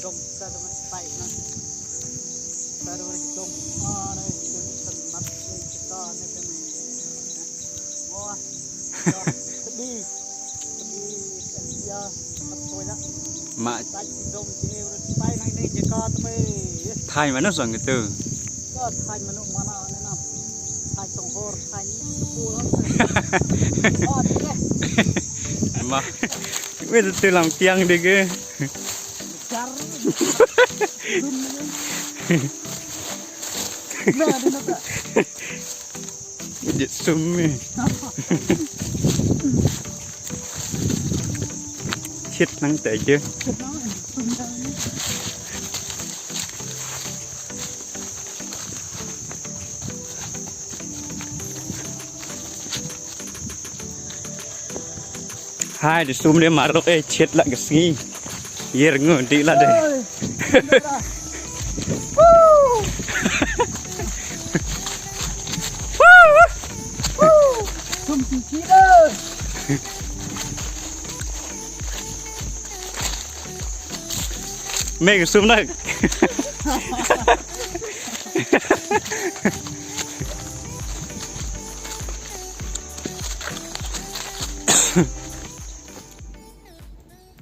dom ta dom tai na ta dom dom này chân mặt đây ta này thế này mua đi giờ mặt tôi đó mà tai dom kêu tai này đây chỉ có tôi thay mà nó rồi người từก็ทายมนุษย์มาแล้วนี่นะทายตรงโหดทายปูแล้วอ๋อดีเลย mà bây giờ từ làm tiếng đi cơ jar nah di mana jadi sumi chết nắng tệ chứ hai để zoom lên mà rồi chết lại cái gì giờ ngồi đi là đây zoom chi đó mấy cái zoom này